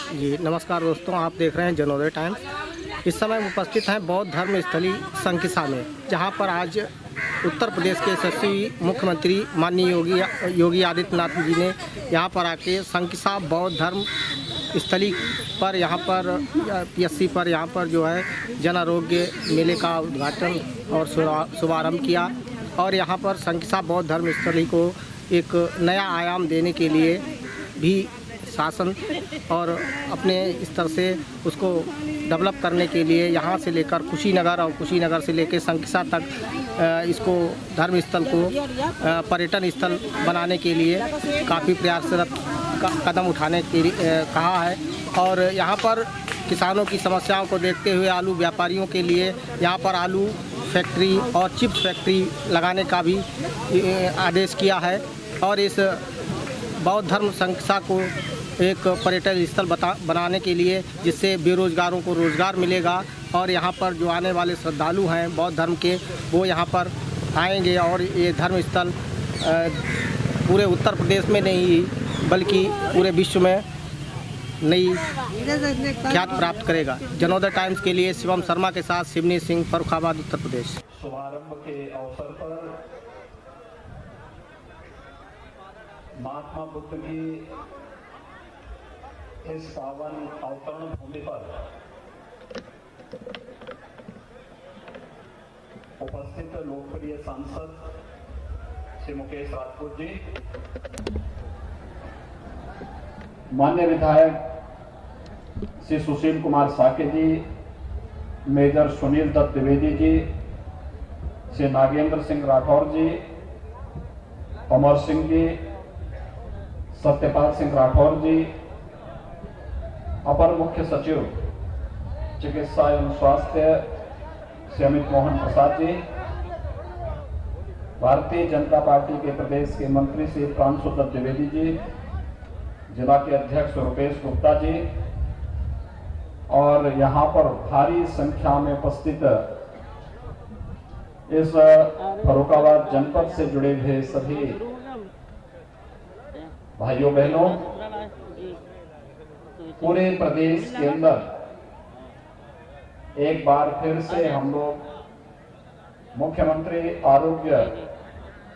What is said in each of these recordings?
जी नमस्कार दोस्तों, आप देख रहे हैं जनोदय टाइम्स। इस समय उपस्थित हैं बौद्ध धर्म स्थली संकिसा में, जहां पर आज उत्तर प्रदेश के यशस्वी मुख्यमंत्री माननीय योगी आदित्यनाथ जी ने यहां पर आके संकिसा बौद्ध धर्म स्थली पर यहाँ पर PSC पर यहाँ पर जो है जन आरोग्य मेले का उद्घाटन और शुभारंभ किया। और यहाँ पर संकिसा बौद्ध धर्म स्थली को एक नया आयाम देने के लिए भी शासन और अपने स्तर से उसको डेवलप करने के लिए यहाँ से लेकर कुशीनगर और कुशीनगर से लेकर संकिसा तक इसको धर्म स्थल को पर्यटन स्थल बनाने के लिए काफ़ी प्रयासरत कदम उठाने के लिए कहा है। और यहाँ पर किसानों की समस्याओं को देखते हुए आलू व्यापारियों के लिए यहाँ पर आलू फैक्ट्री और चिप्स फैक्ट्री लगाने का भी आदेश किया है। और इस बौद्ध धर्म संकिसा को एक पर्यटन स्थल बनाने के लिए, जिससे बेरोजगारों को रोज़गार मिलेगा और यहाँ पर जो आने वाले श्रद्धालु हैं बौद्ध धर्म के, वो यहाँ पर आएंगे और ये धर्म स्थल पूरे उत्तर प्रदेश में नहीं बल्कि पूरे विश्व में नई ख्याति प्राप्त करेगा। जनोदय टाइम्स के लिए शिवम शर्मा के साथ शिवनी सिंह, फर्रुखाबाद, उत्तर प्रदेश। शुभारंभ के अवसर पर महात्मा बुद्ध की इस पावन अवतरण भूमि पर उपस्थित लोकप्रिय सांसद श्री मुकेश राजपूत जी, माननीय विधायक श्री सुशील कुमार साके जी, मेजर सुनील दत्त द्विवेदी जी, श्री नागेंद्र सिंह राठौर जी, अमर सिंह जी, सत्यपाल सिंह राठौर जी, अपर मुख्य सचिव चिकित्सा एवं स्वास्थ्य श्री अमित मोहन प्रसाद जी, भारतीय जनता पार्टी के प्रदेश के मंत्री श्री प्रांशु दत्त द्विवेदी जी, जिला के अध्यक्ष रुपेश गुप्ता जी, और यहाँ पर भारी संख्या में उपस्थित इस फर्रुखाबाद जनपद से जुड़े हुए सभी भाइयों बहनों, पूरे प्रदेश के अंदर एक बार फिर से हम लोग मुख्यमंत्री आरोग्य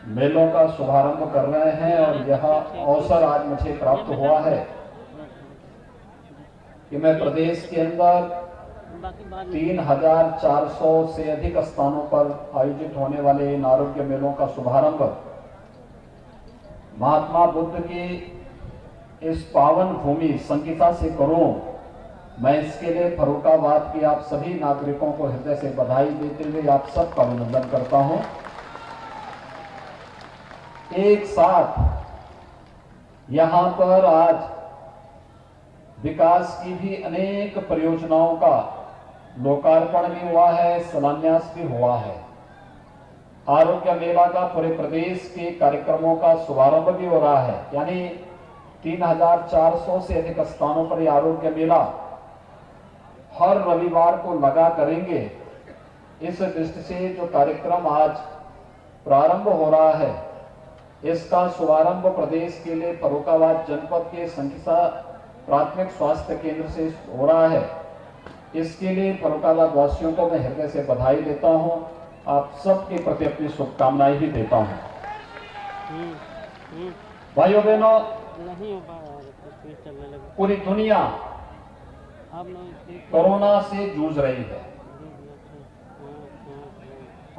मेलों का शुभारंभ कर रहे हैं। और यह अवसर आज मुझे प्राप्त हुआ है कि मैं प्रदेश के अंदर 3400 से अधिक स्थानों पर आयोजित होने वाले इन आरोग्य मेलों का शुभारंभ महात्मा बुद्ध की इस पावन भूमि संकिसा से करूं। मैं इसके लिए फर्रुखाबाद की आप सभी नागरिकों को हृदय से बधाई देते हुए आप सबका अभिनंदन करता हूं। एक साथ यहां पर आज विकास की भी अनेक परियोजनाओं का लोकार्पण भी हुआ है, शिलान्यास भी हुआ है। आरोग्य मेला का पूरे प्रदेश के कार्यक्रमों का शुभारंभ भी हो रहा है, यानी 3400 से अधिक स्थानों पर यह आरोग्य मेला हर रविवार को लगा करेंगे। इस दृष्टि से जो कार्यक्रम आज प्रारंभ हो रहा है, इसका शुभारंभ प्रदेश के लिए फर्रुखाबाद जनपद के संकिसा प्राथमिक स्वास्थ्य केंद्र से हो रहा है। इसके लिए फर्रुखाबाद वासियों को मैं हृदय से बधाई देता हूं, आप सबके प्रति अपनी शुभकामनाएं भी देता हूं। भाइयों बहनों, पूरी दुनिया कोरोना से जूझ रही है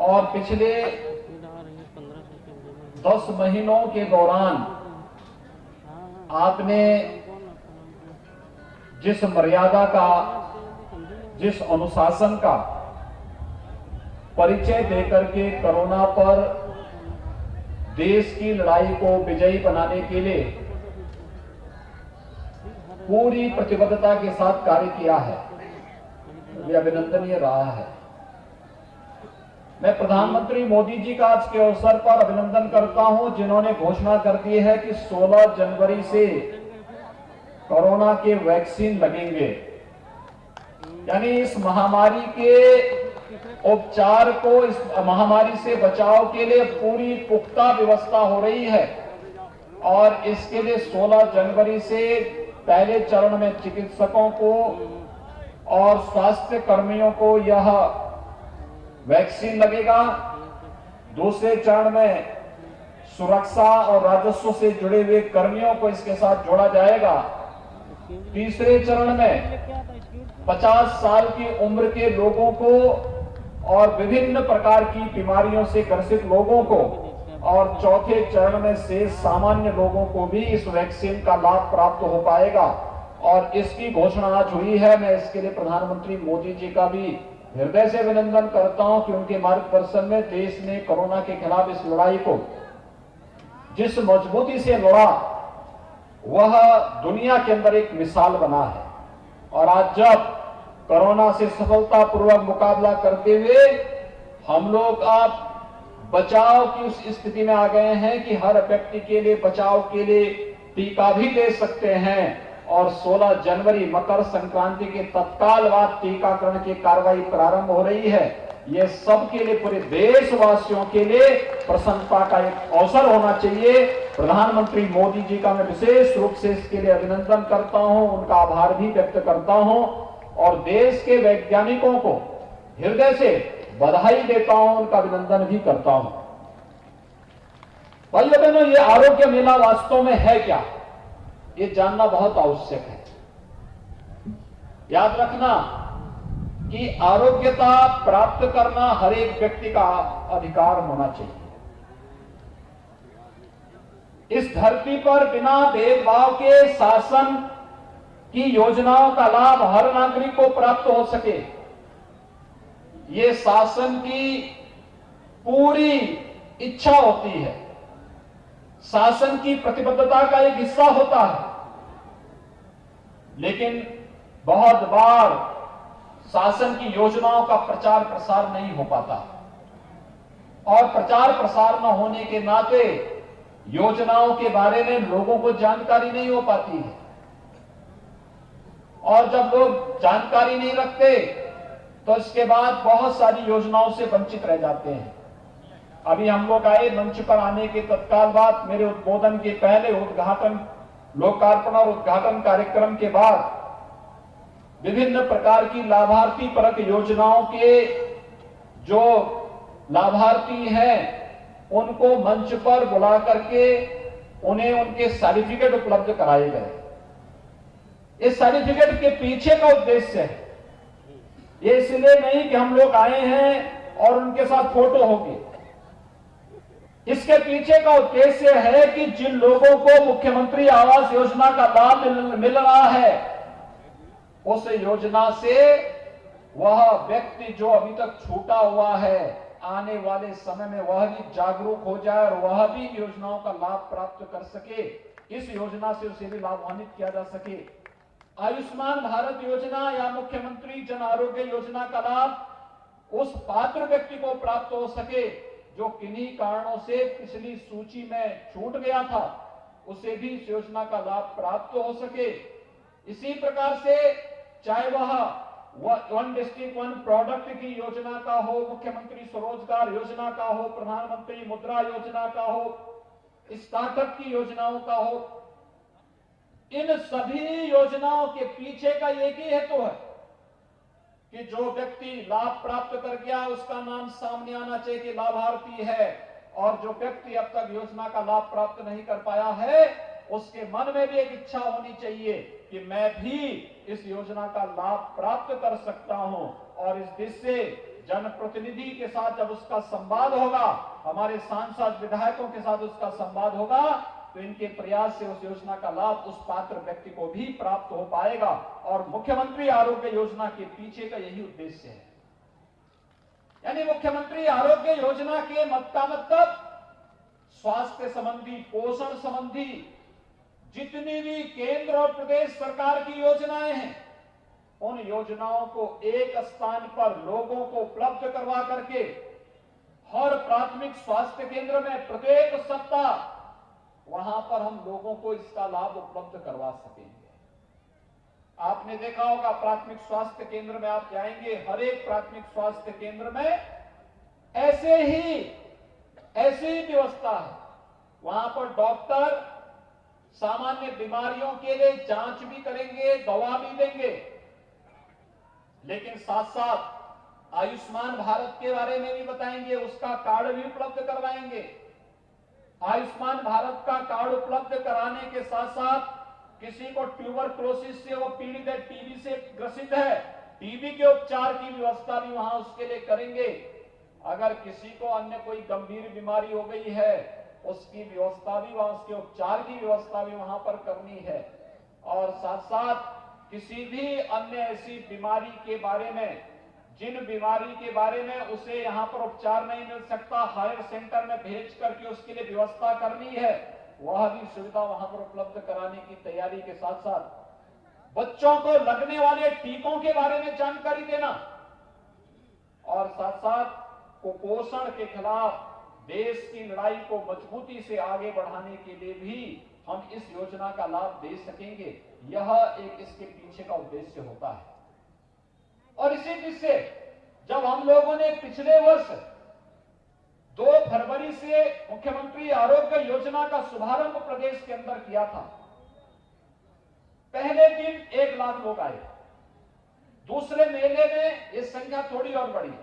और पिछले 10 महीनों के दौरान आपने जिस मर्यादा का, जिस अनुशासन का परिचय देकर के कोरोना पर देश की लड़ाई को विजयी बनाने के लिए पूरी प्रतिबद्धता के साथ कार्य किया है, यह अभिनंदनीय रहा है। मैं प्रधानमंत्री मोदी जी का आज के अवसर पर अभिनंदन करता हूं, जिन्होंने घोषणा कर दी है कि 16 जनवरी से कोरोना के वैक्सीन लगेंगे, यानी इस महामारी के उपचार को, इस महामारी से बचाव के लिए पूरी पुख्ता व्यवस्था हो रही है। और इसके लिए 16 जनवरी से पहले चरण में चिकित्सकों को और स्वास्थ्य कर्मियों को यह वैक्सीन लगेगा। दूसरे चरण में सुरक्षा और राजस्व से जुड़े हुए कर्मियों को इसके साथ जोड़ा जाएगा। तीसरे चरण में 50 साल की उम्र के लोगों को और विभिन्न प्रकार की बीमारियों से ग्रसित लोगों को, और चौथे चरण में से सामान्य लोगों को भी इस वैक्सीन का लाभ प्राप्त हो पाएगा। और इसकी घोषणा आज हुई है। मैं इसके लिए प्रधानमंत्री मोदी जी का भी हृदय से अभिनंदन करता हूं कि उनके मार्गदर्शन में देश ने कोरोना के खिलाफ इस लड़ाई को जिस मजबूती से लड़ा, वह दुनिया के अंदर एक मिसाल बना है। और आज जब कोरोना से सफलतापूर्वक मुकाबला करते हुए हम लोग अब बचाव की उस स्थिति में आ गए हैं कि हर व्यक्ति के लिए बचाव के लिए टीका भी दे सकते हैं। और 16 जनवरी मकर संक्रांति के तत्काल बाद टीकाकरण की कार्रवाई प्रारंभ हो रही है। यह सबके लिए, पूरे देशवासियों के लिए प्रसन्नता का एक अवसर होना चाहिए। प्रधानमंत्री मोदी जी का मैं विशेष रूप से इसके लिए अभिनंदन करता हूं, उनका आभार भी व्यक्त करता हूं और देश के वैज्ञानिकों को हृदय से बधाई देता हूं, उनका अभिनंदन भी करता हूं। भाइयों बहनों, ये आरोग्य मेला वास्तव में है क्या, ये जानना बहुत आवश्यक है। याद रखना कि आरोग्यता प्राप्त करना हर एक व्यक्ति का अधिकार होना चाहिए। इस धरती पर बिना भेदभाव के शासन की योजनाओं का लाभ हर नागरिक को प्राप्त हो सके, ये शासन की पूरी इच्छा होती है, शासन की प्रतिबद्धता का एक हिस्सा होता है। लेकिन बहुत बार शासन की योजनाओं का प्रचार प्रसार नहीं हो पाता और प्रचार प्रसार न होने के नाते योजनाओं के बारे में लोगों को जानकारी नहीं हो पाती है। और जब लोग जानकारी नहीं रखते तो इसके बाद बहुत सारी योजनाओं से वंचित रह जाते हैं। अभी हम लोग आए, मंच पर आने के तत्काल बाद मेरे उद्बोधन के पहले उद्घाटन, लोकार्पण और उद्घाटन कार्यक्रम के बाद विभिन्न प्रकार की लाभार्थी परक योजनाओं के जो लाभार्थी हैं उनको मंच पर बुला करके उन्हें उनके सर्टिफिकेट उपलब्ध कराए गए। इस सर्टिफिकेट के पीछे का उद्देश्य है, ये इसलिए नहीं कि हम लोग आए हैं और उनके साथ फोटो होगी। इसके पीछे का उद्देश्य है कि जिन लोगों को मुख्यमंत्री आवास योजना का लाभ मिल रहा है, उस योजना से वह व्यक्ति जो अभी तक छूटा हुआ है, आने वाले समय में वह भी जागरूक हो जाए और वह भी योजनाओं का लाभ प्राप्त कर सके। इस योजना से उसे भी लाभान्वित किया जा सके। आयुष्मान भारत योजना या मुख्यमंत्री जन आरोग्य योजना का लाभ उस पात्र व्यक्ति को प्राप्त हो सके जो किन्हीं कारणों से पिछली सूची में छूट गया था, उसे भी इस योजना का लाभ प्राप्त हो सके। इसी प्रकार से चाहे वह वन डिस्ट्रिक्ट वन प्रोडक्ट की योजना का हो, मुख्यमंत्री स्वरोजगार योजना का हो, प्रधानमंत्री मुद्रा योजना का हो, स्टार्टअप की योजनाओं का हो, इन सभी योजनाओं के पीछे का एक ही हेतु है कि जो व्यक्ति लाभ प्राप्त कर गया उसका नाम सामने आना चाहिए कि लाभार्थी है, और जो व्यक्ति अब तक योजना का लाभ प्राप्त नहीं कर पाया है उसके मन में भी एक इच्छा होनी चाहिए कि मैं भी इस योजना का लाभ प्राप्त कर सकता हूं। और इस देश से जनप्रतिनिधि के साथ जब उसका संवाद होगा, हमारे सांसद विधायकों के साथ उसका संवाद होगा, तो इनके प्रयास से उस योजना का लाभ उस पात्र व्यक्ति को भी प्राप्त हो पाएगा। और मुख्यमंत्री आरोग्य योजना के पीछे का यही उद्देश्य है। यानी मुख्यमंत्री आरोग्य योजना के मत का मतलब स्वास्थ्य संबंधी, पोषण संबंधी जितनी भी केंद्र और प्रदेश सरकार की योजनाएं हैं, उन योजनाओं को एक स्थान पर लोगों को उपलब्ध करवा करके हर प्राथमिक स्वास्थ्य केंद्र में प्रत्येक सप्ताह वहां पर हम लोगों को इसका लाभ उपलब्ध करवा सकेंगे। आपने देखा होगा प्राथमिक स्वास्थ्य केंद्र में आप जाएंगे, हर एक प्राथमिक स्वास्थ्य केंद्र में ऐसी ही व्यवस्था है। वहां पर डॉक्टर सामान्य बीमारियों के लिए जांच भी करेंगे, दवा भी देंगे, लेकिन साथ साथ आयुष्मान भारत के बारे में भी बताएंगे, उसका कार्ड भी उपलब्ध करवाएंगे। आयुष्मान भारत का कार्ड उपलब्ध कराने के साथ साथ किसी को ट्यूबरक्लोसिस से वो पीड़ित है, टीबी से ग्रसित है, टीबी के उपचार की व्यवस्था भी वहां उसके लिए करेंगे। अगर किसी को अन्य कोई गंभीर बीमारी हो गई है, उसकी व्यवस्था भी वहां, उसके उपचार की व्यवस्था भी वहां पर करनी है। और साथ साथ किसी भी अन्य ऐसी बीमारी के बारे में, जिन बीमारी के बारे में उसे यहां पर उपचार नहीं मिल सकता, हायर सेंटर में भेज करके उसके लिए व्यवस्था करनी है, वह भी सुविधा वहां पर उपलब्ध कराने की तैयारी के साथ साथ बच्चों को लगने वाले टीकों के बारे में जानकारी देना और साथ साथ कुपोषण के खिलाफ देश की लड़ाई को मजबूती से आगे बढ़ाने के लिए भी हम इस योजना का लाभ दे सकेंगे। यह एक इसके पीछे का उद्देश्य होता है। और इसी बीच से जब हम लोगों ने पिछले वर्ष 2 फरवरी से मुख्यमंत्री आरोग्य योजना का शुभारंभ प्रदेश के अंदर किया था, पहले दिन 1 लाख लोग आए, दूसरे मेले में ये संख्या थोड़ी और बढ़ी,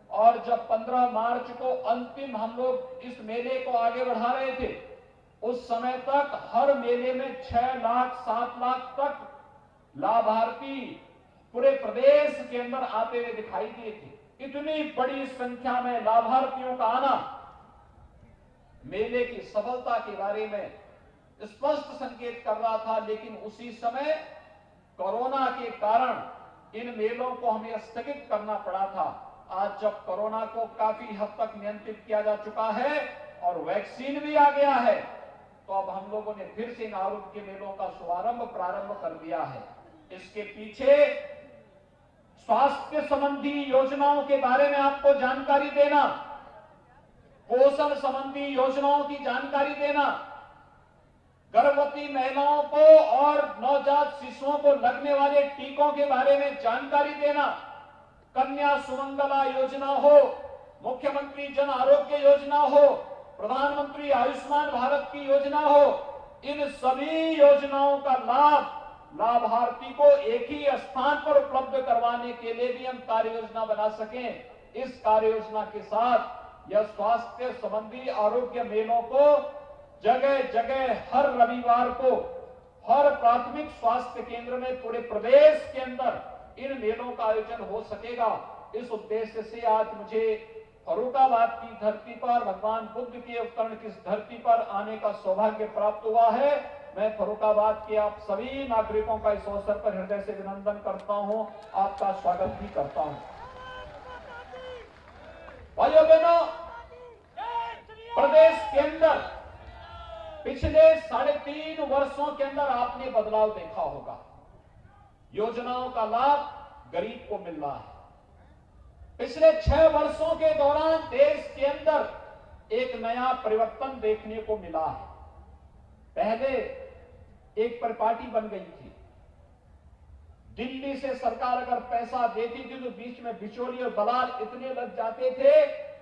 और जब 15 मार्च को अंतिम हम लोग इस मेले को आगे बढ़ा रहे थे, उस समय तक हर मेले में 6 लाख 7 लाख तक लाभार्थी पूरे प्रदेश के अंदर आते हुए दिखाई दिए थे। इतनी बड़ी संख्या में लाभार्थियों का आना मेले की सफलता के बारे में स्पष्ट संकेत कर रहा था। लेकिन उसी समय कोरोना के कारण इन मेलों को हमें स्थगित करना पड़ा था। आज जब कोरोना को काफी हद तक नियंत्रित किया जा चुका है और वैक्सीन भी आ गया है, तो अब हम लोगों ने फिर से इन आरोग्य मेलों का शुभारंभ प्रारंभ कर दिया है। इसके पीछे स्वास्थ्य संबंधी योजनाओं के बारे में आपको जानकारी देना, पोषण संबंधी योजनाओं की जानकारी देना, गर्भवती महिलाओं को और नवजात शिशुओं को लगने वाले टीकों के बारे में जानकारी देना, कन्या सुमंगला योजना हो, मुख्यमंत्री जन आरोग्य योजना हो, प्रधानमंत्री आयुष्मान भारत की योजना हो, इन सभी योजनाओं का लाभ लाभार्थी को एक ही स्थान पर उपलब्ध करवाने के लिए भी हम कार्य योजना बना सकें। इस कार्य योजना के साथ यह स्वास्थ्य संबंधी आरोग्य मेलों को जगह जगह हर रविवार को हर प्राथमिक स्वास्थ्य केंद्र में पूरे प्रदेश के अंदर इन मेलों का आयोजन हो सकेगा। इस उद्देश्य से आज मुझे फर्रुखाबाद की धरती पर, भगवान बुद्ध के अवतरण की धरती पर आने का सौभाग्य प्राप्त हुआ है। मैं फर्रुखाबाद के आप सभी नागरिकों का इस अवसर पर हृदय से अभिनंदन करता हूं, आपका स्वागत भी करता हूं। भाइयों बहनों, प्रदेश के अंदर पिछले 3.5 वर्षों के अंदर आपने बदलाव देखा होगा। योजनाओं का लाभ गरीब को मिल रहा है। पिछले 6 वर्षों के दौरान देश के अंदर एक नया परिवर्तन देखने को मिला है। पहले एक परिपाटी बन गई थी, दिल्ली से सरकार अगर पैसा देती थी तो बीच में बिचौलिए और दलाल इतने लग जाते थे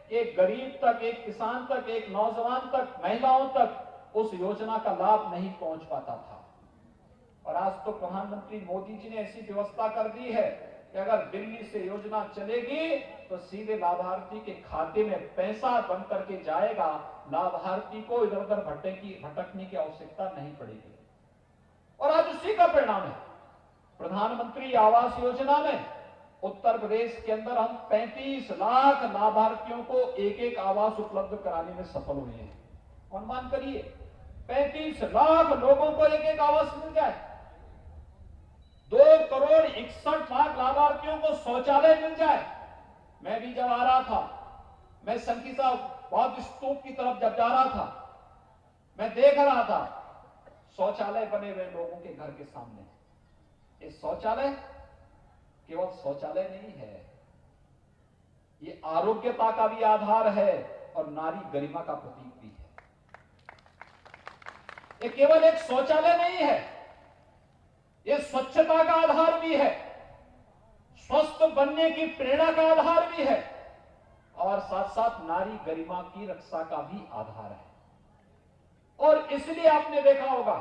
कि एक गरीब तक, एक किसान तक, एक नौजवान तक, महिलाओं तक उस योजना का लाभ नहीं पहुंच पाता था। और आज तो प्रधानमंत्री मोदी जी ने ऐसी व्यवस्था कर दी है कि अगर दिल्ली से योजना चलेगी तो सीधे लाभार्थी के खाते में पैसा बन करके जाएगा, लाभार्थी को इधर उधर भटकने की आवश्यकता नहीं पड़ेगी। और आज उसी का परिणाम है, प्रधानमंत्री आवास योजना में उत्तर प्रदेश के अंदर हम 35 लाख लाभार्थियों को एक आवास उपलब्ध कराने में सफल हुए हैं। अनुमान करिए 35 लाख लोगों को एक आवास मिल जाए, 2 करोड़ 61 लाख लाभार्थियों को शौचालय मिल जाए। मैं भी जब आ रहा था, मैं संकीसा बौद्ध स्तूप की तरफ जब जा रहा था, मैं देख रहा था शौचालय बने हुए लोगों के घर के सामने। ये शौचालय केवल शौचालय नहीं है, ये आरोग्यता का भी आधार है और नारी गरिमा का प्रतीक भी है। ये केवल एक शौचालय नहीं है, ये स्वच्छता का आधार भी है, स्वस्थ बनने की प्रेरणा का आधार भी है और साथ साथ नारी गरिमा की रक्षा का भी आधार है। और इसलिए आपने देखा होगा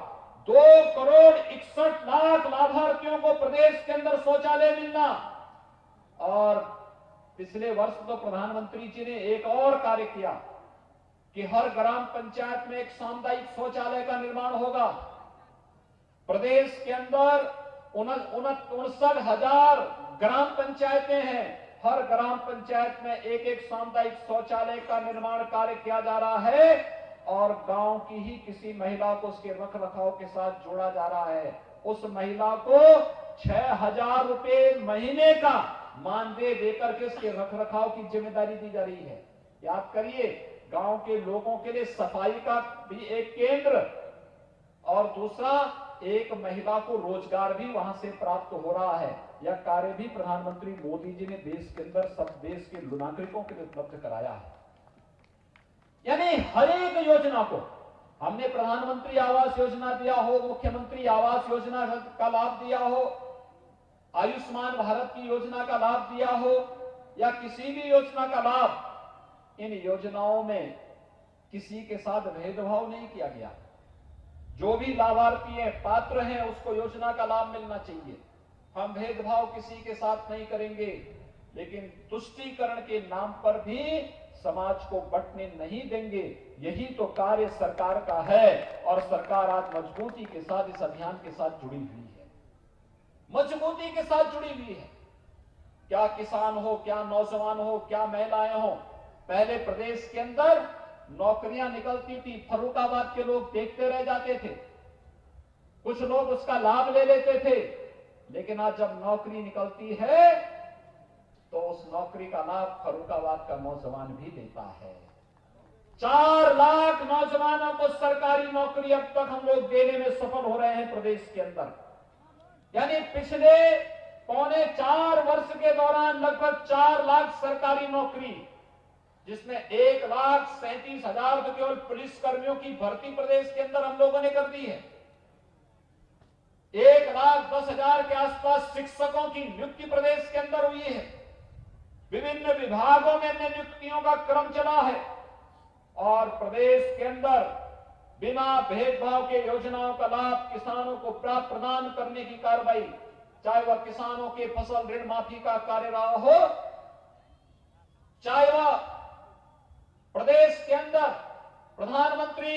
2,61,00,000 लाभार्थियों को प्रदेश के अंदर शौचालय मिलना। और पिछले वर्ष तो प्रधानमंत्री जी ने एक और कार्य किया कि हर ग्राम पंचायत में एक सामुदायिक शौचालय का निर्माण होगा। प्रदेश के अंदर 59,000 ग्राम पंचायतें हैं। हर ग्राम पंचायत में एक एक सामुदायिक शौचालय का निर्माण कार्य किया जा रहा है और गांव की ही किसी महिला को उसके रख रखाव के साथ जोड़ा जा रहा है। उस महिला को 6,000 रुपए महीने का मानदेय देकर के उसके रख रखाव की जिम्मेदारी दी जा रही है। याद करिए, गांव के लोगों के लिए सफाई का भी एक केंद्र और दूसरा एक महिला को रोजगार भी वहां से प्राप्त हो रहा है। यह कार्य भी प्रधानमंत्री मोदी जी ने देश के अंदर सब देश के नागरिकों के लिए उपलब्ध कराया है। यानी हर एक योजना को हमने प्रधानमंत्री आवास योजना दिया हो, मुख्यमंत्री आवास योजना का लाभ दिया हो, आयुष्मान भारत की योजना का लाभ दिया हो या किसी भी योजना का लाभ, इन योजनाओं में किसी के साथ भेदभाव नहीं किया गया। जो भी लाभार्थी है, पात्र हैं, उसको योजना का लाभ मिलना चाहिए। हम भेदभाव किसी के साथ नहीं करेंगे, लेकिन तुष्टीकरण के नाम पर भी समाज को बंटने नहीं देंगे। यही तो कार्य सरकार का है और सरकार आज मजबूती के साथ इस अभियान के साथ जुड़ी हुई है, मजबूती के साथ जुड़ी हुई है। क्या किसान हो, क्या नौजवान हो, क्या महिलाएं हो, पहले प्रदेश के अंदर नौकरियां निकलती थी, फर्रुखाबाद के लोग देखते रह जाते थे, कुछ लोग उसका लाभ ले लेते थे, लेकिन आज जब नौकरी निकलती है तो उस नौकरी का लाभ फर्रुखाबाद का नौजवान भी लेता है। 4 लाख नौजवानों को सरकारी नौकरी अब तक हम लोग देने में सफल हो रहे हैं प्रदेश के अंदर। यानी पिछले 3.25 वर्ष के दौरान लगभग 4 लाख सरकारी नौकरी, जिसमें 1,37,000 तो केवल पुलिस कर्मियों की भर्ती प्रदेश के अंदर हम लोगों ने कर दी है। 1,10,000 के आसपास शिक्षकों की नियुक्ति प्रदेश के अंदर हुई है। विभिन्न विभागों में नियुक्तियों का क्रम चला है और प्रदेश के अंदर बिना भेदभाव के योजनाओं का लाभ किसानों को प्राप्त प्रदान करने की कार्रवाई, चाहे वह किसानों के फसल ऋण माफी का कार्य रहा हो, चाहे वह प्रदेश के अंदर प्रधानमंत्री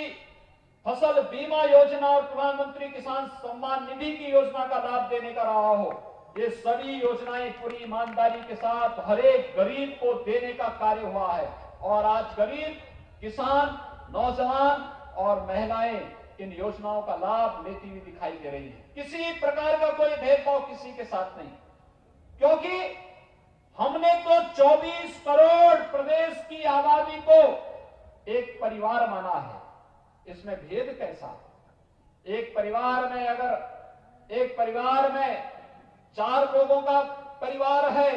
फसल बीमा योजना और प्रधानमंत्री किसान सम्मान निधि की योजना का लाभ देने का रहा हो, ये सभी योजनाएं पूरी ईमानदारी के साथ हर एक गरीब को देने का कार्य हुआ है। और आज गरीब, किसान, नौजवान और महिलाएं इन योजनाओं का लाभ लेती हुई दिखाई दे रही है। किसी प्रकार का कोई भेदभाव किसी के साथ नहीं, क्योंकि हमने तो 24 करोड़ प्रदेश की आबादी को एक परिवार माना है। इसमें भेद कैसा? एक परिवार में 4 लोगों का परिवार है,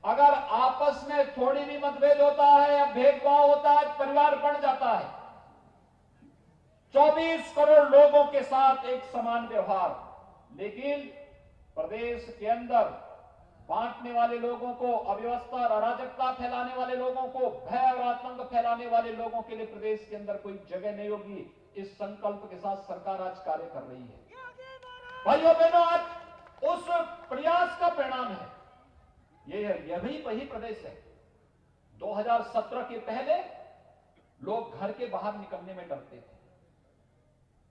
अगर आपस में थोड़ी भी मतभेद होता है या भेदभाव होता है, परिवार बढ़ जाता है। 24 करोड़ लोगों के साथ एक समान व्यवहार, लेकिन प्रदेश के अंदर बांटने वाले लोगों को, अव्यवस्था और अराजकता फैलाने वाले लोगों को, भय और आतंक फैलाने वाले लोगों के लिए प्रदेश के अंदर कोई जगह नहीं होगी। इस संकल्प के साथ सरकार आज कार्य कर रही है। भाइयों बहनों, आज उस प्रयास का परिणाम है यही वही प्रदेश है। 2017 के पहले लोग घर के बाहर निकलने में डरते थे,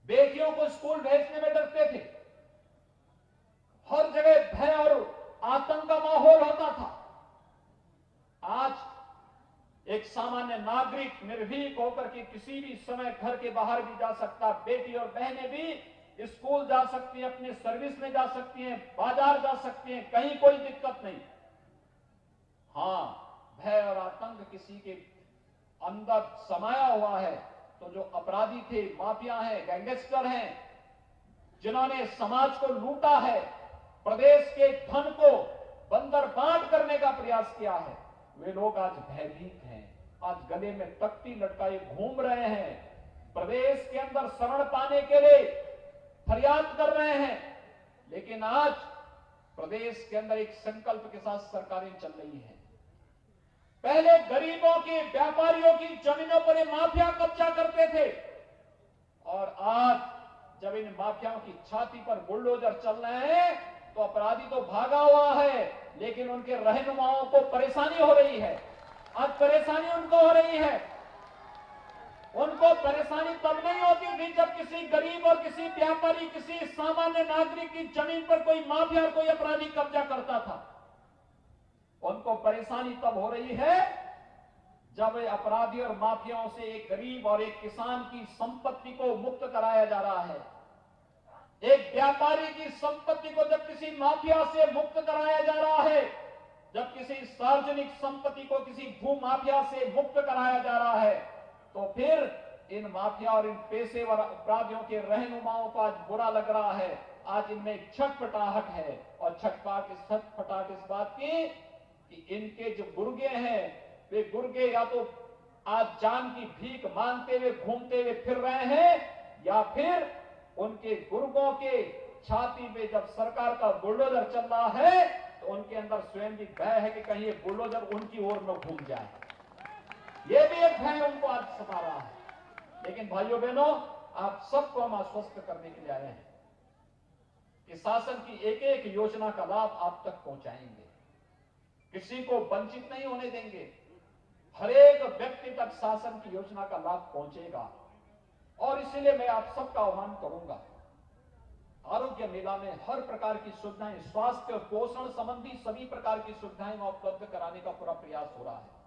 बेटियों को स्कूल भेजने में डरते थे, हर जगह भय और आतंक का माहौल होता था। आज एक सामान्य नागरिक निर्भीक होकर के किसी भी समय घर के बाहर भी जा सकता, बेटी और बहनें भी स्कूल जा सकती हैं, अपने सर्विस में जा सकती हैं, बाजार जा सकती हैं, कहीं कोई दिक्कत नहीं। हां, भय और आतंक किसी के अंदर समाया हुआ है तो जो अपराधी थे, माफिया हैं, गैंगस्टर हैं, जिन्होंने समाज को लूटा है, प्रदेश के धन को बंदरबांट करने का प्रयास किया है, वे लोग आज भयभीत हैं। आज गले में तख्ती लटकाए घूम रहे हैं, प्रदेश के अंदर शरण पाने के लिए फरियाद कर रहे हैं। लेकिन आज प्रदेश के अंदर एक संकल्प के साथ सरकारें चल रही हैं। पहले गरीबों की, व्यापारियों की जमीनों पर ये माफिया कब्जा करते थे, और आज जब इन माफियाओं की छाती पर बुलडोजर चल रहे हैं तो अपराधी तो भागा हुआ है, लेकिन उनके रहनुमाओं को परेशानी हो रही है। आज परेशानी उनको हो रही है। उनको परेशानी तब नहीं होती थी जब किसी गरीब और किसी व्यापारी, किसी सामान्य नागरिक की जमीन पर कोई माफिया, कोई अपराधी कब्जा करता था। उनको परेशानी तब हो रही है जब अपराधी और माफियाओं से एक गरीब और एक किसान की संपत्ति को मुक्त कराया जा रहा है। एक व्यापारी की संपत्ति को जब किसी माफिया से मुक्त कराया जा रहा है, जब किसी सार्वजनिक संपत्ति को किसी भू माफिया से मुक्त कराया जा रहा है, तो फिर इन माफिया और इन पेशेवर अपराधियों के रहनुमाओं को आज बुरा लग रहा है। आज इनमें एक छटपटाहट है, और छटपटाहट इस बात की कि इनके जो गुर्गे हैं, वे गुर्गे या तो आज जान की भीख मांगते हुए घूमते हुए फिर रहे हैं, या फिर उनके गुर्गों के छाती पे जब सरकार का बुलडोजर चल रहा है तो उनके अंदर स्वयं भी भय है कि कहीं ये बुलडोजर उनकी ओर न घूम जाए। ये भी एक भय उनको आज सता रहा है। लेकिन भाइयों बहनों, आप सबको हम आश्वस्त करने के लिए आए हैं कि शासन की एक एक योजना का लाभ आप तक पहुंचाएंगे, किसी को वंचित नहीं होने देंगे। हर एक व्यक्ति तक शासन की योजना का लाभ पहुंचेगा। और इसलिए मैं आप सबका आह्वान करूंगा, आरोग्य मेला में हर प्रकार की सुविधाएं, स्वास्थ्य और पोषण संबंधी सभी प्रकार की सुविधाएं उपलब्ध कराने का पूरा प्रयास हो रहा है।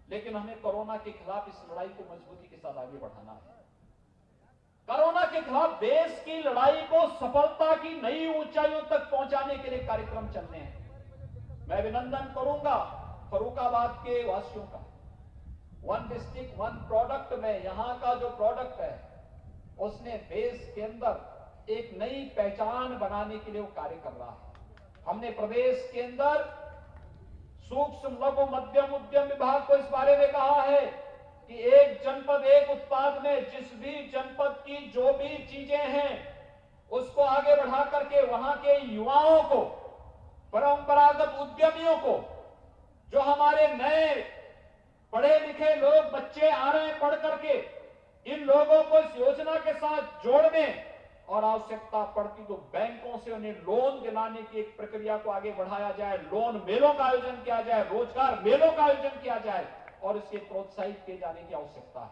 लेकिन हमें कोरोना के खिलाफ इस लड़ाई को मजबूती के साथ आगे बढ़ाना है। कोरोना के खिलाफ देश की लड़ाई को सफलता की नई ऊंचाइयों तक पहुंचाने के लिए कार्यक्रम चलने हैं। मैं अभिनंदन करूंगा फर्रुखाबाद के वासियों का। वन डिस्ट्रिक्ट वन प्रोडक्ट में यहां का जो प्रोडक्ट है, उसने देश के अंदर एक नई पहचान बनाने के लिए वो कार्य कर रहा है। हमने प्रदेश के अंदर सूक्ष्म लघु मध्यम उद्यम विभाग को इस बारे में कहा है कि एक जनपद एक उत्पाद में जिस भी जनपद की जो भी चीजें हैं उसको आगे बढ़ा करके वहां के युवाओं को, परंपरागत उद्यमियों को, जो हमारे नए पढ़े लिखे लोग बच्चे आ रहे हैं पढ़ करके, इन लोगों को इस योजना के साथ जोड़ने और आवश्यकता पड़ती तो बैंकों से उन्हें लोन दिलाने की एक प्रक्रिया को आगे बढ़ाया जाए। लोन मेलों का आयोजन किया जाए, रोजगार मेलों का आयोजन किया जाए और इसके प्रोत्साहित किए जाने की आवश्यकता है।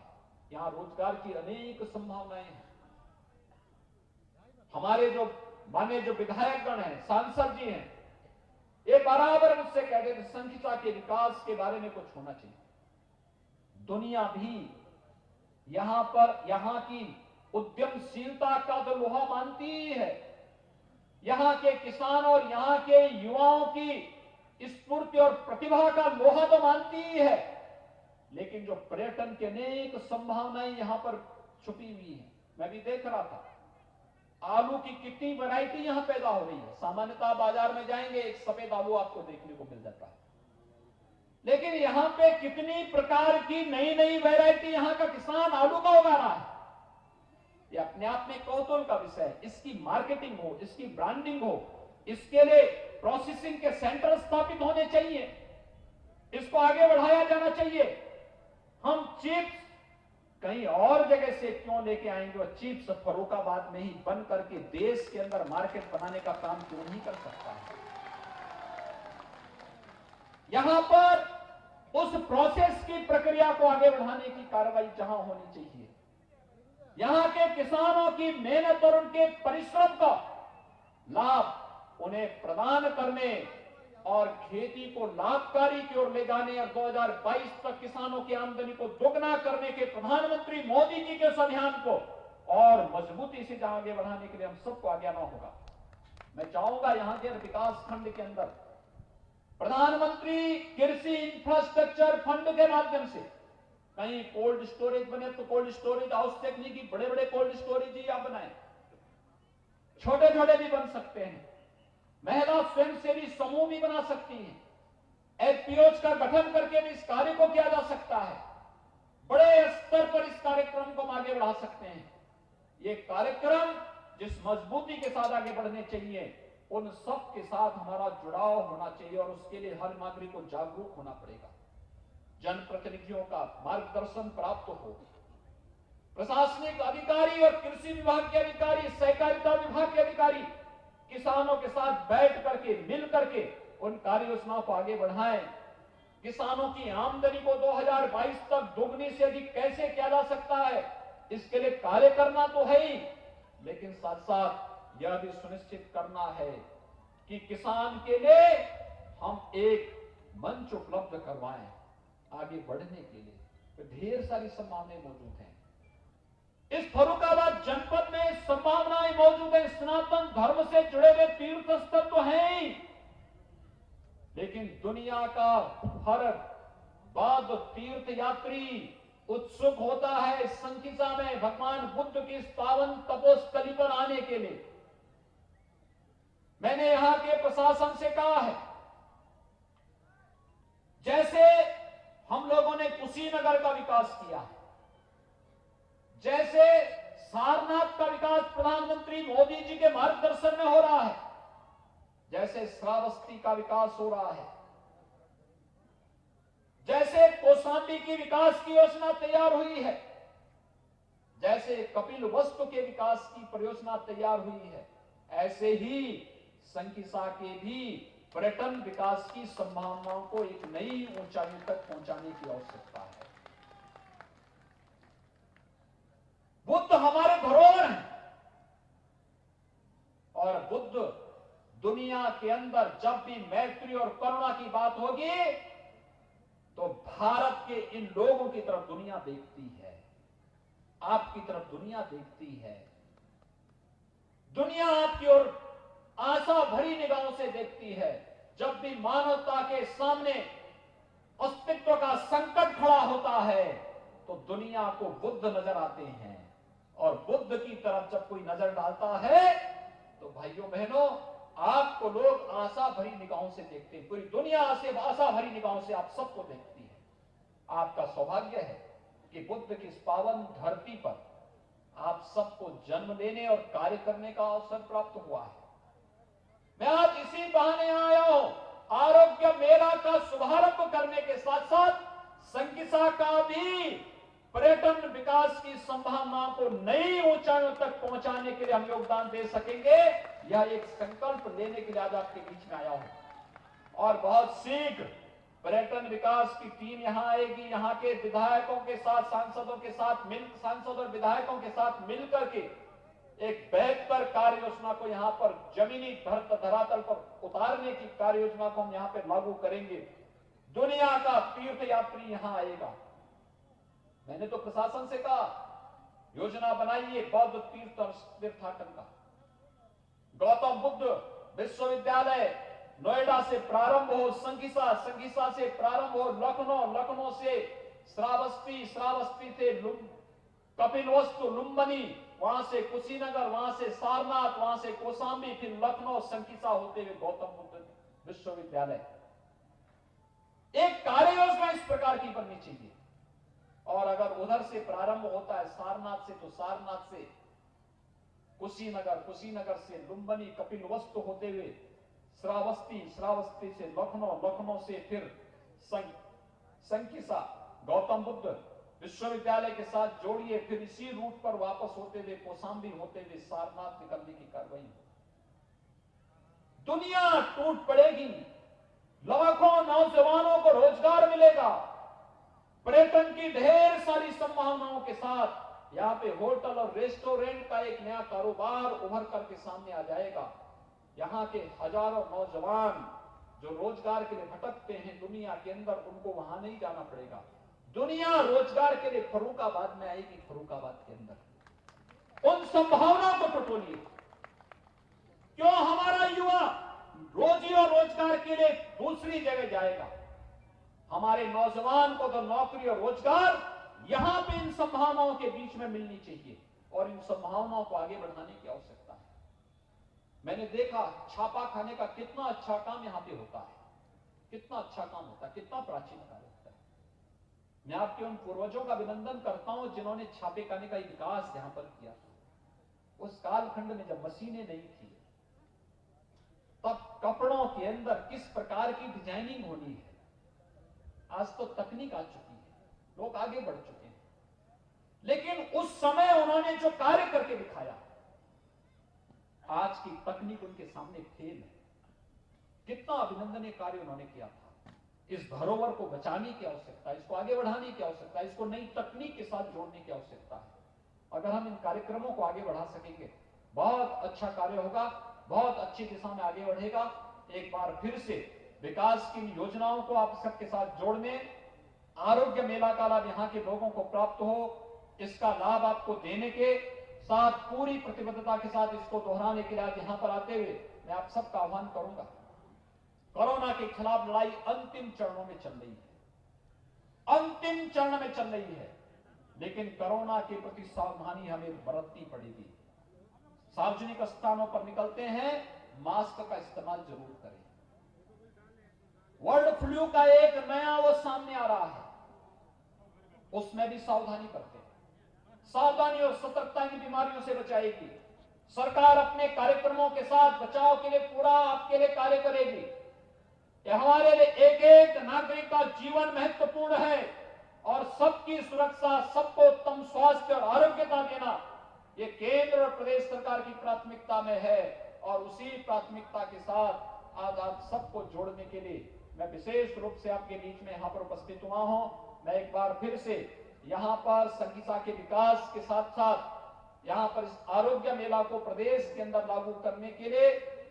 यहां रोजगार की अनेक संभावनाएं हैं। हमारे जो माने जो विधायकगण हैं, सांसद जी हैं, ये बराबर मुझसे कहते थे संचिता के विकास के बारे में कुछ होना चाहिए। दुनिया भी यहां की उद्यमशीलता का तो लोहा मानती ही है। यहां के किसान और यहां के युवाओं की स्फूर्ति और प्रतिभा का लोहा तो मानती ही है, लेकिन जो पर्यटन की अनेक संभावनाएं यहां पर छुपी हुई है। मैं भी देख रहा था आलू की कितनी वैरायटी यहां पैदा हो रही है। सामान्यतः बाजार में जाएंगे एक सफेद आलू आपको देखने को मिल जाता है, लेकिन यहां पे कितनी प्रकार की नई नई वैरायटी यहां का किसान आलू का उगा रहा है। ये अपने आप में कौतूहल का विषय है। इसकी मार्केटिंग हो, इसकी ब्रांडिंग हो, इसके लिए प्रोसेसिंग के सेंटर स्थापित होने चाहिए, इसको आगे बढ़ाया जाना चाहिए। हम चिप्स कहीं और जगह से क्यों लेके आएंगे और चिप्स फर्रुखाबाद में ही बन करके देश के अंदर मार्केट बनाने का काम क्यों नहीं कर सकता है। यहां पर उस प्रोसेस की प्रक्रिया को आगे बढ़ाने की कार्रवाई जहां होनी चाहिए, यहां के किसानों की मेहनत और उनके परिश्रम का लाभ उन्हें प्रदान करने और खेती को लाभकारी की ओर ले जाने और 2022 तक किसानों की आमदनी को दोगुना करने के प्रधानमंत्री मोदी जी के इस अभियान को और मजबूती से जहां आगे बढ़ाने के लिए हम सबको आगे आना होगा। मैं चाहूंगा यहां के विकास खंड के अंदर प्रधानमंत्री कृषि इंफ्रास्ट्रक्चर फंड के माध्यम से कहीं कोल्ड स्टोरेज बने तो कोल्ड स्टोरेज आवश्यक नहीं कि बड़े बड़े कोल्ड स्टोरेज ही आप बनाएं, छोटे छोटे भी बन सकते हैं। महिला स्वयंसेवी समूह भी बना सकती हैं। एफपीओज का गठन करके भी इस कार्य को किया जा सकता है। बड़े स्तर पर इस कार्यक्रम को हम आगे बढ़ा सकते हैं। ये कार्यक्रम जिस मजबूती के साथ आगे बढ़ने चाहिए, उन सब के साथ हमारा जुड़ाव होना चाहिए और उसके लिए हर नागरिक को जागरूक होना पड़ेगा। जनप्रतिनिधियों का मार्गदर्शन प्राप्त हो, प्रशासनिक अधिकारी और कृषि विभाग के अधिकारी, सहकारिता विभाग के अधिकारी किसानों के साथ बैठ करके, मिल करके उन कार्य योजनाओं को आगे बढ़ाएं। किसानों की आमदनी को 2022 तक दोगुनी से अधिक कैसे किया जा सकता है, इसके लिए कार्य करना तो है ही, लेकिन साथ साथ यह भी सुनिश्चित करना है कि किसान के लिए हम एक मंच उपलब्ध करवाएं आगे बढ़ने के लिए। तो ढेर सारी संभावनाएं मौजूद हैं। इस फर्रुखाबाद जनपद में संभावनाएं मौजूद है। सनातन धर्म से जुड़े हुए तीर्थ स्थल तो हैं ही, लेकिन दुनिया का हर बौद्ध तीर्थ यात्री उत्सुक होता है संकिसा में भगवान बुद्ध की इस पावन तपोस्थली पर आने के लिए। मैंने यहां के प्रशासन से कहा है, जैसे हम लोगों ने कुशीनगर का विकास किया है, जैसे सारनाथ का विकास प्रधानमंत्री मोदी जी के मार्गदर्शन में हो रहा है, जैसे श्रावस्ती का विकास हो रहा है, जैसे कौशाम्बी की विकास की योजना तैयार हुई है, जैसे कपिलवस्तु के विकास की परियोजना तैयार हुई है, ऐसे ही संकिसा के भी पर्यटन विकास की संभावनाओं को एक नई ऊंचाई तक पहुंचाने की आवश्यकता है। बुद्ध हमारे धरोहर हैं और बुद्ध दुनिया के अंदर जब भी मैत्री और करुणा की बात होगी तो भारत के इन लोगों की तरफ दुनिया देखती है, आपकी तरफ दुनिया देखती है। दुनिया आपकी ओर आशा भरी निगाहों से देखती है। जब भी मानवता के सामने अस्तित्व का संकट खड़ा होता है तो दुनिया को बुद्ध नजर आते हैं, और बुद्ध की तरफ जब कोई नजर डालता है तो भाइयों बहनों आपको लोग आशा भरी निगाहों से देखते हैं। पूरी दुनिया से आशा भरी निगाहों से आप सबको देखती है। आपका सौभाग्य है कि बुद्ध की इस पावन धरती पर आप सबको जन्म लेने और कार्य करने का अवसर प्राप्त हुआ है। मैं आज इसी बहाने आया हूं, आरोग्य मेला का शुभारंभ करने के साथ साथ संकिसा का भी पर्यटन विकास की संभावनाओं को नई ऊंचाइयों तक पहुंचाने के लिए हम योगदान दे सकेंगे, यह एक संकल्प लेने के लिए आज आपके बीच में आया हूं। और बहुत शीघ्र पर्यटन विकास की टीम यहां आएगी, यहां के विधायकों के साथ, सांसदों के साथ सांसद और विधायकों के साथ मिलकर के एक बेहतर कार्य योजना को यहां पर जमीनी धरातल पर उतारने की कार्य योजना को हम यहां पर लागू करेंगे। दुनिया का तीर्थ यात्री यहां आएगा। मैंने तो प्रशासन से कहा योजना बनाइए बौद्ध तीर्थाटन का। गौतम बुद्ध विश्वविद्यालय नोएडा से प्रारंभ हो, संकिसा से प्रारंभ हो, लखनऊ से श्रावस्ती से कपिलवस्तु, लुम्बिनी, वहां से कुशीनगर, वहां से सारनाथ, वहां से कौशाम्बी, फिर लखनऊ, संकिसा होते हुए गौतम बुद्ध विश्वविद्यालय। एक कार्य योजना इस प्रकार की बननी चाहिए। और अगर उधर से प्रारंभ होता है सारनाथ से, तो सारनाथ से कुशीनगर से लुम्बिनी, कपिलवस्तु होते हुए श्रावस्ती से लखनऊ से फिर संकिसा, गौतम बुद्ध विश्वविद्यालय के साथ जोड़िए, फिर इसी रूट पर वापस होते हुए कौशाम्बी होते हुए सारनाथ निकलने की कार्रवाई। दुनिया टूट पड़ेगी, लाखों नौजवानों को रोजगार मिलेगा, पर्यटन की ढेर सारी संभावनाओं के साथ यहाँ पे होटल और रेस्टोरेंट का एक नया कारोबार उभर करके सामने आ जाएगा। यहाँ के हजारों नौजवान जो रोजगार के लिए भटकते हैं दुनिया के अंदर, उनको वहां नहीं जाना पड़ेगा। दुनिया रोजगार के लिए फर्रुखाबाद में आएगी। फर्रुखाबाद के अंदर उन संभावनाओं को टटोलिए। क्यों हमारा युवा रोजी और रोजगार के लिए दूसरी जगह जाएगा? हमारे नौजवान को तो नौकरी और रोजगार यहां पे इन संभावनाओं के बीच में मिलनी चाहिए, और इन संभावनाओं को आगे बढ़ाने की आवश्यकता है। मैंने देखा छापा खाने का कितना अच्छा काम यहां पे होता है, कितना अच्छा काम होता है, कितना प्राचीन कार्य होता है। मैं आपके उन पूर्वजों का अभिनंदन करता हूं जिन्होंने छापे खाने का विकास यहां पर किया। उस कालखंड में जब मशीनें नहीं थी, तब कपड़ों के अंदर किस प्रकार की डिजाइनिंग होनी है। आज तो तकनीक आ चुकी है, लोग आगे बढ़ चुके हैं, लेकिन उस समय उन्होंने जो कार्य करके दिखाया, आज की तकनीक उनके सामने फेल है। कितना अभिनंदनीय कार्य उन्होंने किया था। इस धरोहर को बचाने की आवश्यकता है, इसको आगे बढ़ाने की आवश्यकता है, इसको नई तकनीक के साथ जोड़ने की आवश्यकता है। अगर हम इन कार्यक्रमों को आगे बढ़ा सकेंगे, बहुत अच्छा कार्य होगा, बहुत अच्छी दिशा में आगे बढ़ेगा। एक बार फिर से विकास की योजनाओं को आप सबके साथ जोड़ने, आरोग्य मेला का लाभ यहाँ के लोगों को प्राप्त हो, इसका लाभ आपको देने के साथ पूरी प्रतिबद्धता के साथ इसको दोहराने के लिए आज यहां पर आते हुए मैं आप सबका आह्वान करूंगा। कोरोना के खिलाफ लड़ाई अंतिम चरणों में चल रही है, अंतिम चरण में चल रही है, लेकिन कोरोना के प्रति सावधानी हमें बरतनी पड़ेगी। सार्वजनिक स्थानों पर निकलते हैं, मास्क का इस्तेमाल जरूर करें। वर्ल्ड फ्लू का एक नया वो सामने आ रहा है, उसमें भी सावधानी करते हैं। सावधानी और सतर्कता इन बीमारियों से बचाएगी। सरकार अपने कार्यक्रमों के साथ बचाव के लिए पूरा आपके लिए कार्य करेगी। यह हमारे लिए एक एक नागरिक का जीवन महत्वपूर्ण है और सबकी सुरक्षा, सबको उत्तम स्वास्थ्य और आरोग्यता देना, ये केंद्र और प्रदेश सरकार की प्राथमिकता में है। और उसी प्राथमिकता के साथ आज आप सबको जोड़ने के लिए मैं विशेष रूप से आपके बीच में यहां पर उपस्थित हुआ हूं। मैं एक बार फिर से यहां पर संगीता के विकास के साथ साथ यहां पर इस आरोग्य मेला को प्रदेश के अंदर लागू करने के लिए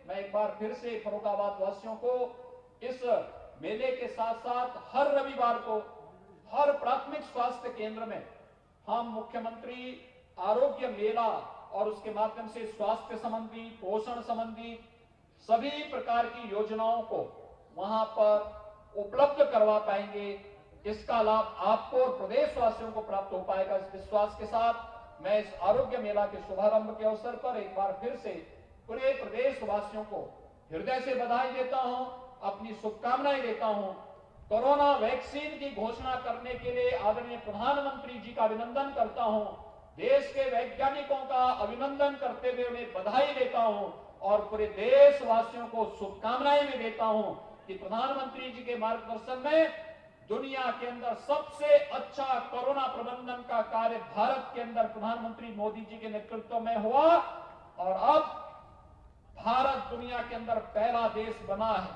मैं एक बार फिर से फर्रुखाबाद वासियों को इस मेले के साथ साथ हर रविवार को हर प्राथमिक स्वास्थ्य केंद्र में हम मुख्यमंत्री आरोग्य मेला और उसके माध्यम से स्वास्थ्य संबंधी, पोषण संबंधी सभी प्रकार की योजनाओं को वहां पर उपलब्ध करवा पाएंगे। इसका लाभ आपको और प्रदेशवासियों को प्राप्त हो पाएगा। इस विश्वास के साथ मैं इस आरोग्य मेला के शुभारंभ के अवसर पर एक बार फिर से पूरे प्रदेशवासियों को हृदय से बधाई देता हूं, अपनी शुभकामनाएं देता हूं। कोरोना वैक्सीन की घोषणा करने के लिए आदरणीय प्रधानमंत्री जी का अभिनंदन करता हूं। देश के वैज्ञानिकों का अभिनंदन करते हुए उन्हें बधाई देता हूं और पूरे देशवासियों को शुभकामनाएं भी देता हूं कि प्रधानमंत्री जी के मार्गदर्शन में दुनिया के अंदर सबसे अच्छा कोरोना प्रबंधन का कार्य भारत के अंदर प्रधानमंत्री मोदी जी के नेतृत्व में हुआ और अब भारत दुनिया के अंदर पहला देश बना है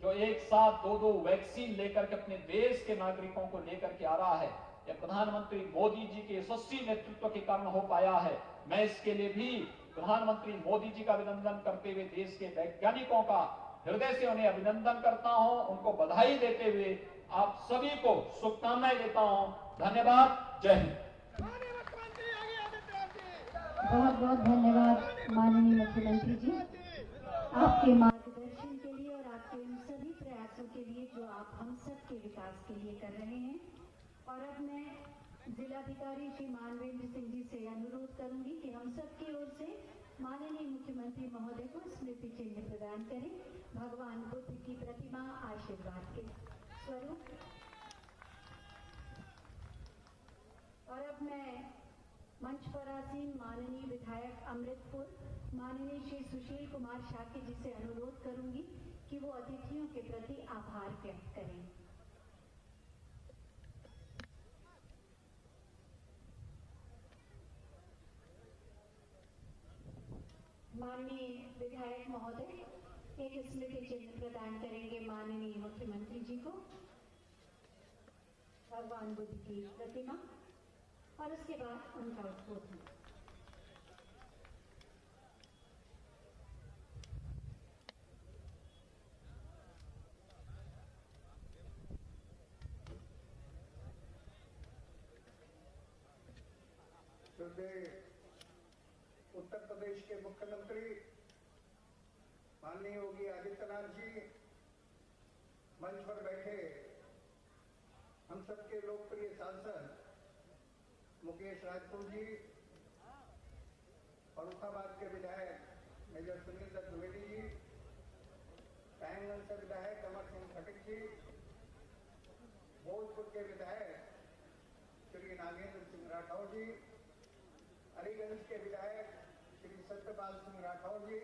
जो एक साथ दो वैक्सीन लेकर के अपने देश के नागरिकों को लेकर के आ रहा है। यह प्रधानमंत्री मोदी जी के यशस्वी नेतृत्व के कारण हो पाया है। मैं इसके लिए भी प्रधानमंत्री मोदी जी का अभिनंदन करते हुए देश के वैज्ञानिकों का हृदय से उन्हें अभिनंदन करता हूं, उनको बधाई देते हुए आप सभी को शुभकामनाएं देता हूं। धन्यवाद। जय हिंद। बहुत बहुत धन्यवाद माननीय मुख्यमंत्री जी, आपके मार्गदर्शन के लिए और आपके उन सभी प्रयासों के लिए जो आप हम सब के विकास के लिए कर रहे हैं। और अब मैं जिलाधिकारी श्री मानवेंद्र सिंह जी से अनुरोध करूंगी कि हम सब की ओर से माननीय मुख्यमंत्री महोदय को स्मृति चिन्ह प्रदान करें। भगवान बुद्ध की प्रतिमा आशीर्वाद के स्वरूप। और अब मैं मंच पर आसीन माननीय विधायक अमृतपुर माननीय श्री सुशील कुमार शाक्य जी से अनुरोध करूंगी कि वो अतिथियों के प्रति आभार व्यक्त करें। माननीय विधायक महोदय एक स्मृति चिन्ह प्रदान करेंगे माननीय मुख्यमंत्री जी को, भगवान बुद्ध की प्रतिमा, और उसके बाद उनका उद्बोधन। उत्तर प्रदेश के मुख्यमंत्री माननीय योगी आदित्यनाथ जी, मंच पर बैठे हम सबके लोकप्रिय सांसद मुकेश राजपूत जी, फर्रुखाबाद के विधायक मेजर सुनील दत्त द्विवेदी जी, पैंगल से विधायक अमर सिंह खटिक जी, भोजपुर के विधायक श्री नागेंद्र सिंह राठौर जी, अलीगंज के विधायक श्री सत्यपाल सिंह राठौर जी,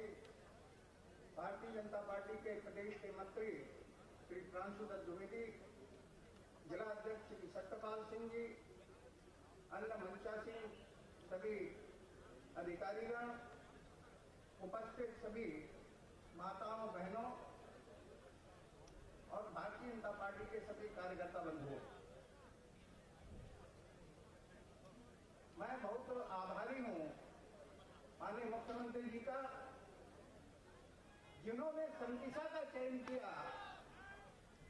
भारतीय जनता पार्टी के प्रदेश के मंत्री श्री प्रांशु दत्त द्विवेदी, जिला अध्यक्ष श्री सत्यपाल सिंह जी, अन्य मंचासीन सभी अधिकारीगण, उपस्थित सभी माताओं बहनों और भारतीय जनता पार्टी के सभी कार्यकर्ता बंधुओं, मैं बहुत आभारी हूं माननीय मुख्यमंत्री जी का, जिन्होंने संकिसा का चयन किया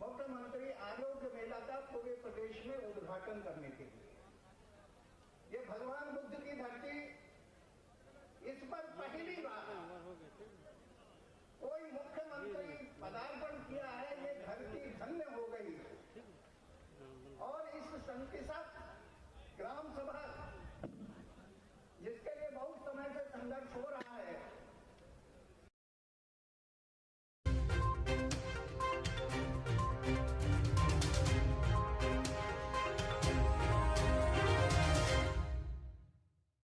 मुख्यमंत्री आरोग्य मेला का पूरे प्रदेश में उद्घाटन करने के लिए। ये भगवान बुद्ध की धरती